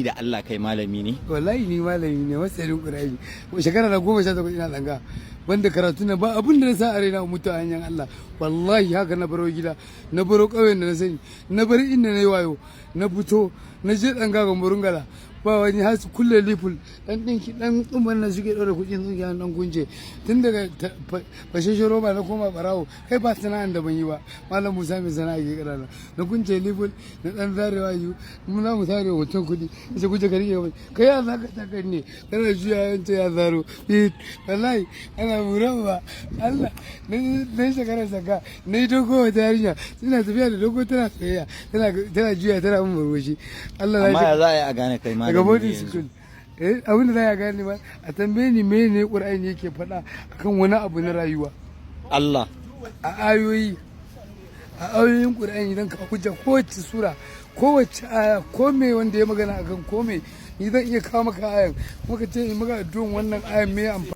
da Allah kai malami ne? Wallahi ni malami ne masanin Qur'ani. Shekara na 18 ina tsanga. Banda karatu na ba abin da na sa a raina mutu a hanyar Allah. Wallahi haka na baro gida, na baro ƙauyen da na sani, na bari inda na yi wayo, na fito, na je tsanga ga Murungala. Ba wani hasu kulle liful dan dinki dan tsumban na suke dora kudin tsungiya dan kunje tun daga fasheshe roba na koma barawo kai ba sana'an da ban yi ba malam musa mai sana'a ke karana na kunje liful na dan zarewa yu mun za mu tare hoton kudi sai kuje ka rike kai ya zaka ta kan ne kana juya yanta ya zaro wallahi ana muraba Allah ne shekara saka ne dogo ta yarinya suna tafiya da dogo tana tsayayya tana juya tana mun murmushi Allah amma ya za a yi a gane kai daga boarding school abin da za ya gane ba a tambaye ni mene Qur'ani yake faɗa akan wani abu na rayuwa Allah a ayoyin Qur'ani idan ka hujja kowace sura kowace aya ko me wanda ya magana akan ko me ni zan iya kawo maka ayan kuma ka ce in maka addu'an wannan ayan me amfani